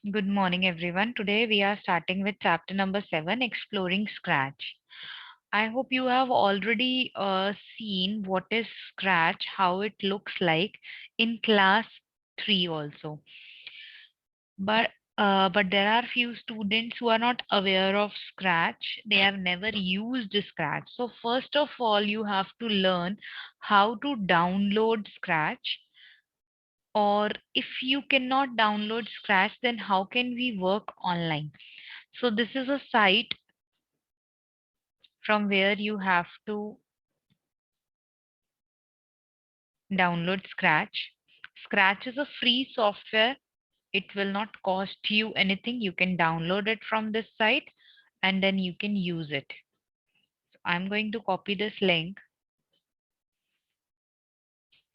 Good morning, everyone. Today we are starting with chapter number 7, Exploring Scratch. I hope you have already seen what is Scratch, how it looks like in class 3 also. But there are few students who are not aware of Scratch. They have never used Scratch. So first of all, you have to learn how to download Scratch, or if you cannot download Scratch, then how can we work online? So this is a site from where you have to download Scratch. Scratch is a free software. It will not cost you anything. You can download it from this site and then you can use it. So I'm going to copy this link,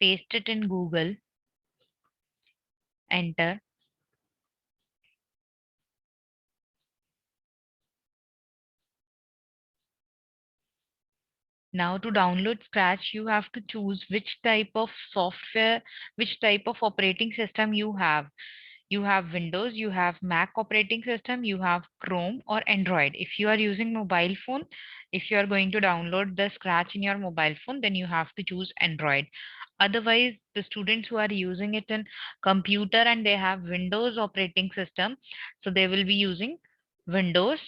paste it in Google, enter. Now to download Scratch, you have to choose which type of software, which type of operating system you have. You have Windows, you have Mac operating system, you have Chrome or Android. If you are using mobile phone, if you are going to download the Scratch in your mobile phone, then you have to choose Android. Otherwise, the students who are using it in computer and they have Windows operating system, so they will be using Windows.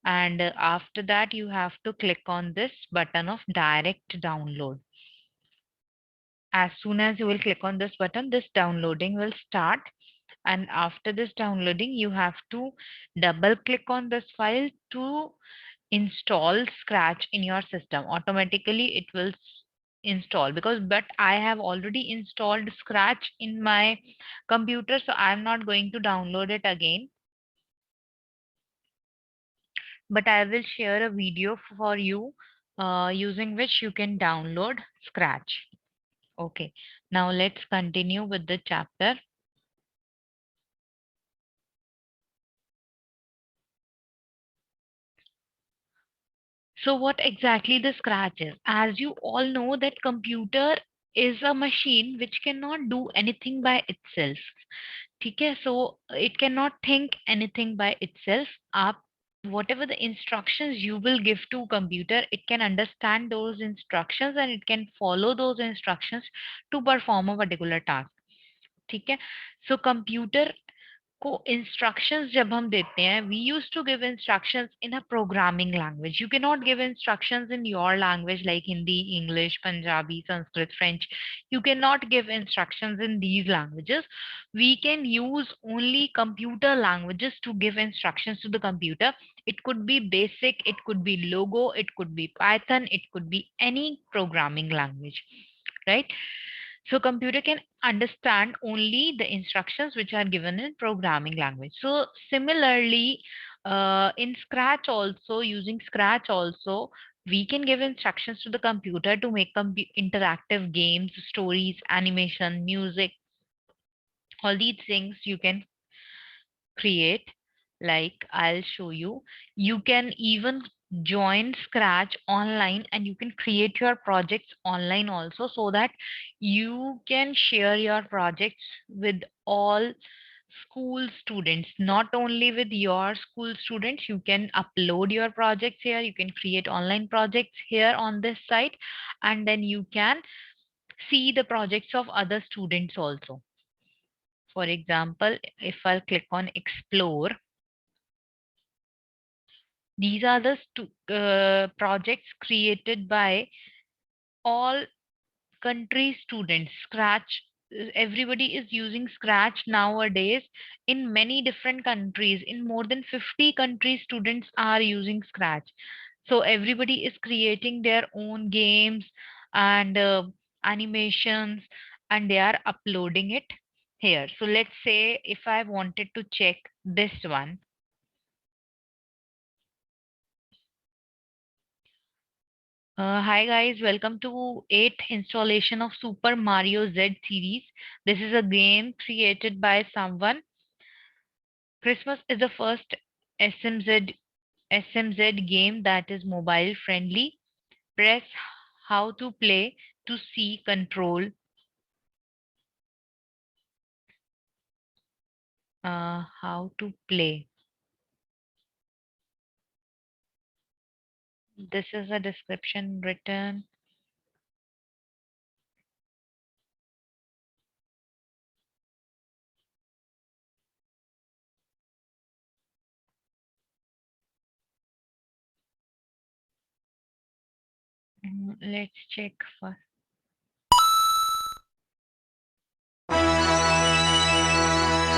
And after that, you have to click on this button of direct download. As soon as you will click on this button, this downloading will start. And after this downloading, you have to double click on this file to install Scratch in your system. Automatically, it will install, but I have already installed Scratch in my computer, so I'm not going to download it again. But I will share a video for you using which you can download Scratch. Okay, now let's continue with the chapter. So what exactly the Scratch is? As you all know that computer is a machine which cannot do anything by itself. ठीक है? So it cannot think anything by itself. आप whatever the instructions you will give to computer, it can understand those instructions and it can follow those instructions to perform a particular task. ठीक है? So computer को instructions जब हम देते हैं, we used to give instructions in a programming language. You cannot give instructions in your language like Hindi, English, Punjabi, Sanskrit, French. You cannot give instructions in these languages. We can use only computer languages to give instructions to the computer. It could be basic, it could be logo, it could be Python, it could be any programming language, right? So computer can understand only the instructions which are given in programming language. So similarly, in Scratch also, using Scratch also, we can give instructions to the computer to make interactive games, stories, animation, music, all these things you can create. Like I'll show you. You can even join Scratch online and you can create your projects online also, so that you can share your projects with all school students, not only with your school students. You can upload your projects here, you can create online projects here on this site, and then you can see the projects of other students also. For example, if I'll click on explore, these are the projects created by all country students. Scratch, everybody is using Scratch nowadays in many different countries. In more than 50 countries, students are using Scratch. So everybody is creating their own games and animations, and they are uploading it here. So let's say if I wanted to check this one. Hi guys, welcome to 8th installation of Super Mario Z series. This is a game created by someone. Christmas is the first SMZ game that is mobile friendly. Press how to play to see control. How to play. This is a description written. Let's check first.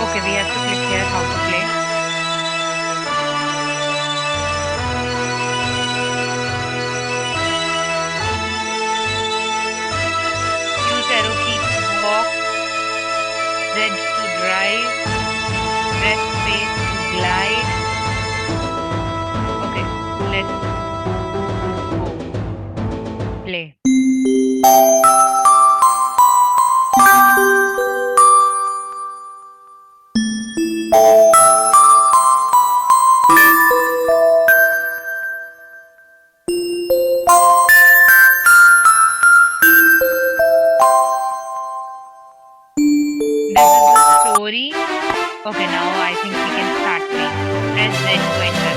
Okay, we have to click here how to play. Use arrow key to walk, Z to drive, press space to glide. Okay, let's go. Play. This is the story. Okay, now I think we can start playing. Press Z to enter.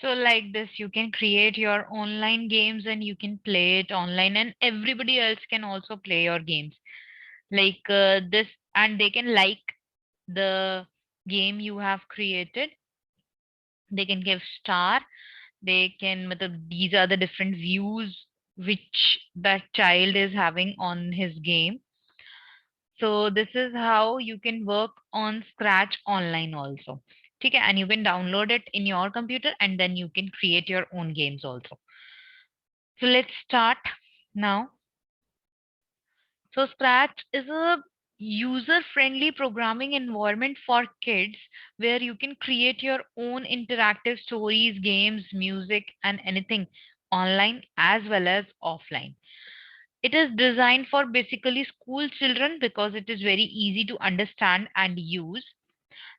So like this, you can create your online games and you can play it online, and everybody else can also play your games. Like this, and they can like the game you have created. They can give star. They can, these are the different views which that child is having on his game. So this is how you can work on Scratch online also. Okay, and you can download it in your computer and then you can create your own games also. So let's start now. So Scratch is a user-friendly programming environment for kids where you can create your own interactive stories, games, music, and anything online as well as offline. It is designed for basically school children because it is very easy to understand and use.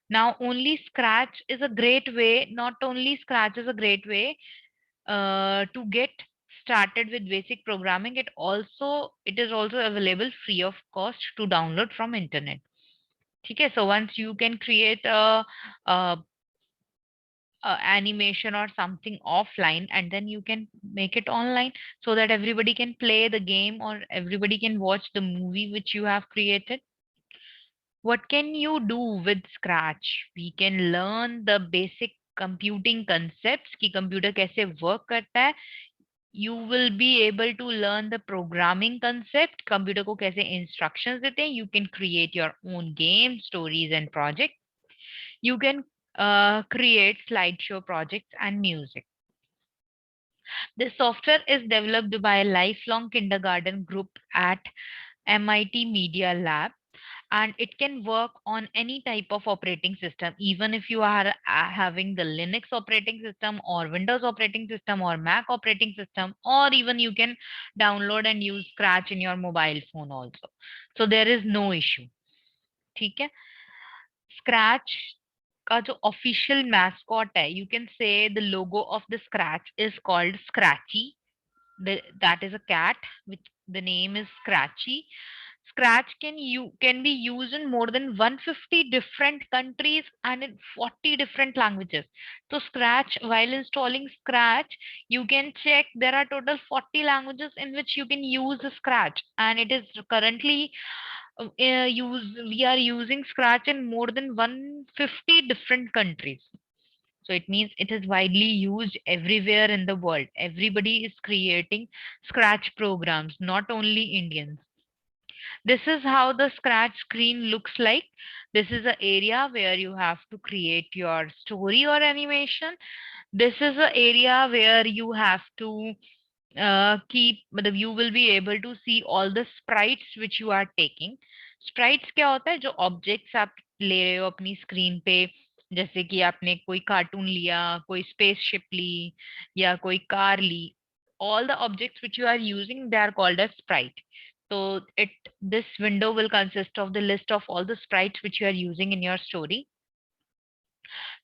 Now, only Scratch is a great way, not only Scratch is a great way to get started with basic programming. It is also available free of cost to download from internet. Okay, so once you can create a, animation or something offline and then you can make it online so that everybody can play the game or everybody can watch the movie which you have created. What can you do with Scratch? We can learn the basic computing concepts कि computer कैसे work करता है. You will be able to learn the programming concept, computer को कैसे instructions देते हैं. You can create your own games, stories and projects. You can create slideshow projects and music. This software is developed by a lifelong kindergarten group at MIT Media Lab, and it can work on any type of operating system, even if you are having the Linux operating system or Windows operating system or Mac operating system, or even you can download and use Scratch in your mobile phone also. So there is no issue. ठीक है. Scratch का जो official mascot है, you can say the logo of the Scratch is called Scratchy. That is a cat, which the name is Scratchy. Scratch can be used in more than 150 different countries and in 40 different languages. So Scratch, while installing Scratch, you can check there are total 40 languages in which you can use Scratch, and it is currently we are using Scratch in more than 150 different countries. So it means it is widely used everywhere in the world. Everybody is creating Scratch programs, not only Indians. This is how the Scratch screen looks like. This is the area where you have to create your story or animation. This is the area where you have to keep, you will be able to see all the sprites which you are taking. Sprites क्या होता है? जो objects आप ले रहे हो अपनी screen पे, जैसे कि आपने कोई कार्टून लिया, कोई स्पेसशिप ली या कोई कार ली. all the objects which you are using, they are called as sprite. So this window will consist of the list of all the sprites which you are using in your story.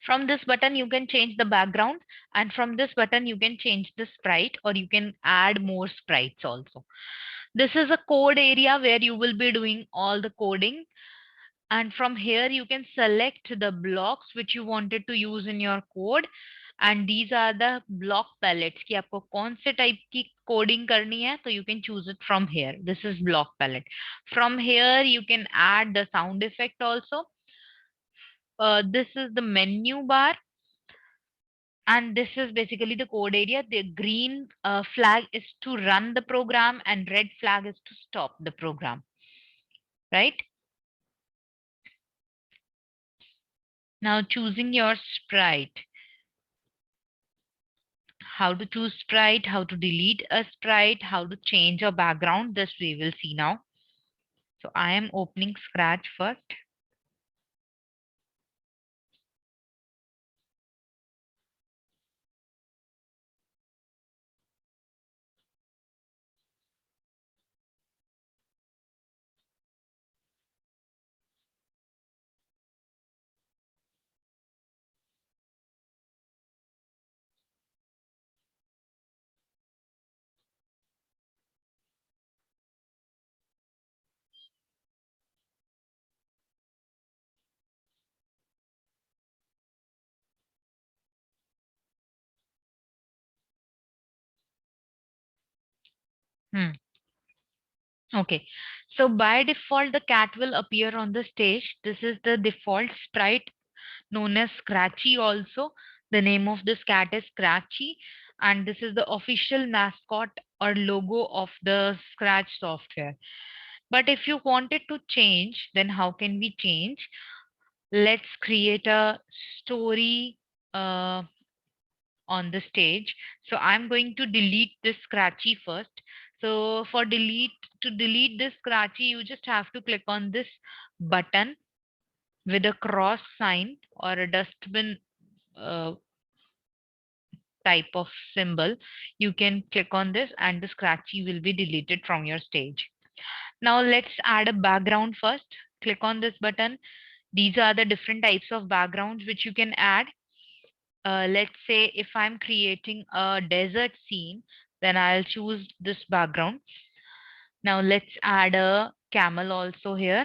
From this button, you can change the background, and from this button, you can change the sprite, or you can add more sprites also. This is a code area where you will be doing all the coding. And from here, you can select the blocks which you wanted to use in your code. And these are the block palettes कि आपको कौन से type की coding करनी है, so you can choose it from here. This is block palette. From here, you can add the sound effect also. This is the menu bar, and this is basically the code area. The green flag is to run the program, and red flag is to stop the program, right? Now choosing your sprite. How to choose sprite, how to delete a sprite, how to change a background, this we will see now. So I am opening Scratch first. Hmm. Okay. So by default, the cat will appear on the stage. This is the default sprite known as Scratchy also. The name of this cat is Scratchy, and this is the official mascot or logo of the Scratch software. But if you wanted to change, then how can we change? Let's create a story uh, on the stage. So I'm going to delete this Scratchy first. So to delete this Scratchy, you just have to click on this button with a cross sign or a dustbin uh, type of symbol. You can click on this and the Scratchy will be deleted from your stage. Now let's add a background first. Click on this button. These are the different types of backgrounds which you can add. Let's say if I'm creating a desert scene, then I'll choose this background. Now let's add a camel also here.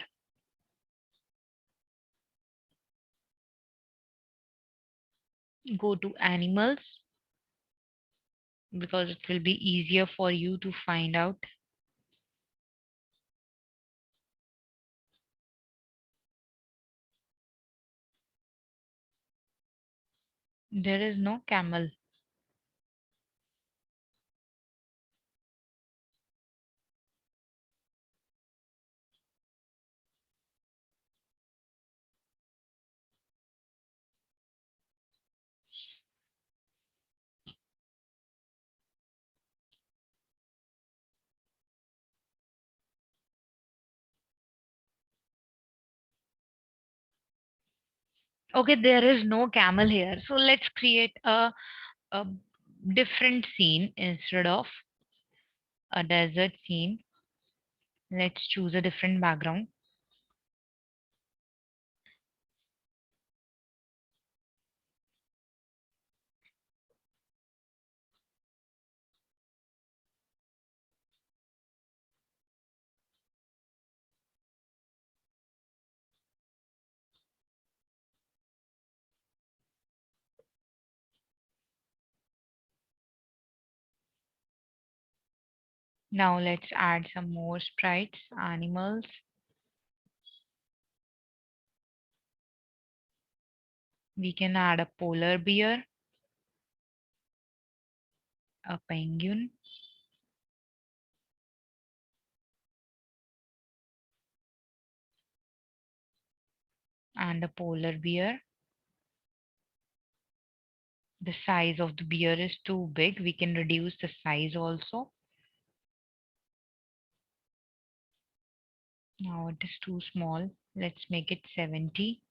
Go to animals because it will be easier for you to find out. There is no camel. Okay, there is no camel here. So let's create a different scene instead of a desert scene. Let's choose a different background. Now let's add some more sprites, animals. We can add a polar bear, a penguin, and a polar bear. The size of the bear is too big. We can reduce the size also. Now it is too small. Let's make it 70.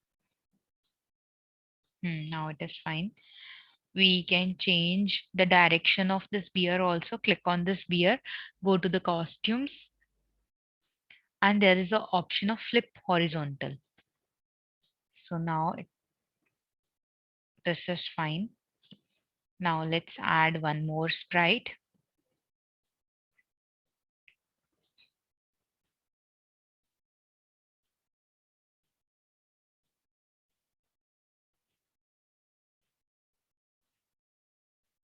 Now it is fine. We can change the direction of this beer also. Click on this beer, go to the costumes, and there is an option of flip horizontal. So now this is fine. Now let's add one more sprite.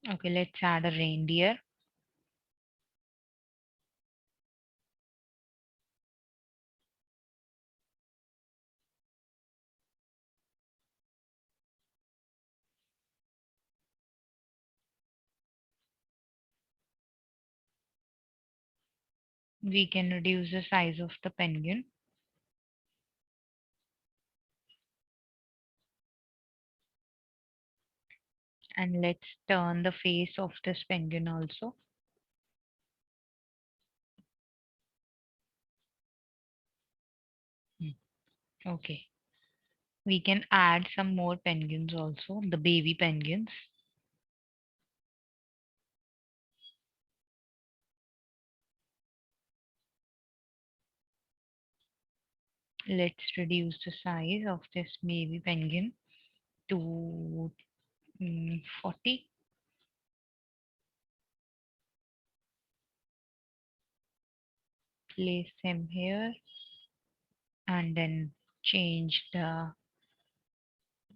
Okay, let's add a reindeer. We can reduce the size of the penguin. And let's turn the face of this penguin also. Hmm, okay. We can add some more penguins also, the baby penguins. Let's reduce the size of this baby penguin to 40. Place him here and then change the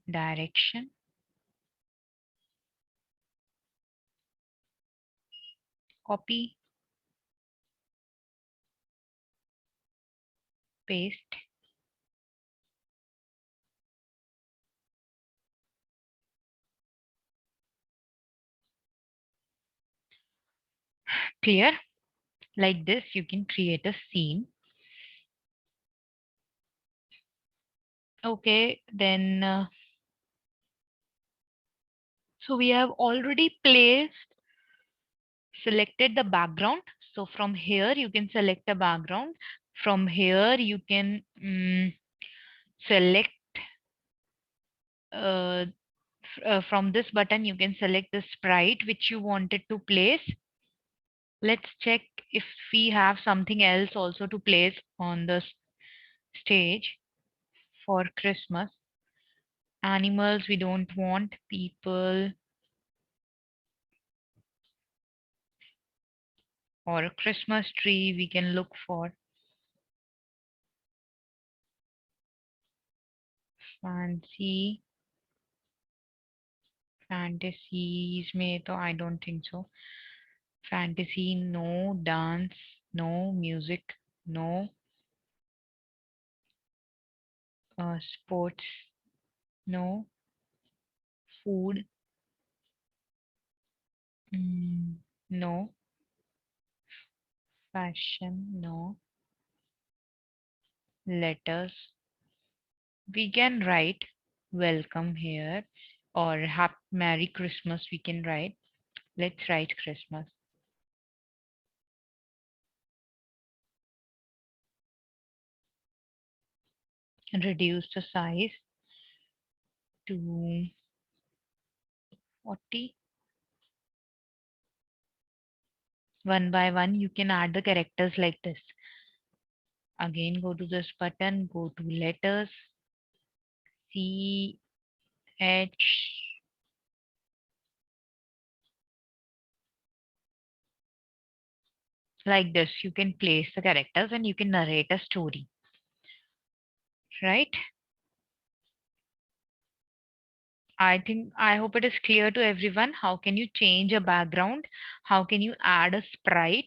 direction. Copy, paste. Clear? Like this, you can create a scene. Okay, then so we have already selected the background. So from here, you can select a background. From here, you can select from this button, you can select the sprite which you wanted to place. Let's check if we have something else also to place on the stage for Christmas. Animals, we don't want people or a Christmas tree. We can look for fancy fantasies. May to I don't think so. Fantasy, no. Dance, no. Music, no. Sports, no. Food, no. Fashion, no. Letters. We can write welcome here or Merry Christmas. We can write. Let's write Christmas. And reduce the size to 40. One by one, you can add the characters like this. Again, go to this button, go to letters, C, H, like this. You can place the characters and you can narrate a story, right? I hope it is clear to everyone. How can you change a background? How can you add a sprite?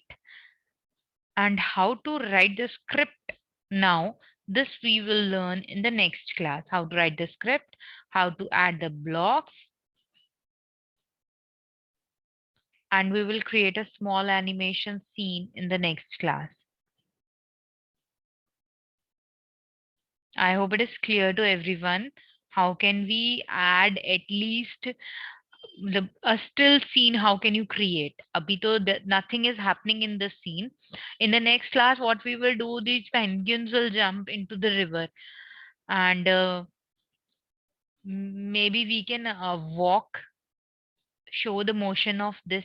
And how to write the script now? This we will learn in the next class. How to write the script, how to add the blocks, and we will create a small animation scene in the next class. I hope it is clear to everyone. How can we add at least a still scene? How can you create? Abhi to nothing is happening in the scene. In the next class, what we will do, these penguins will jump into the river and maybe we can walk show the motion of this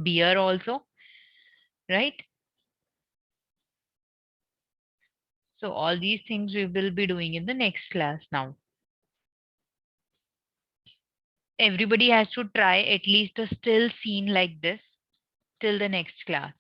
beer also, right? So all these things we will be doing in the next class now. Everybody has to try at least a still scene like this till the next class.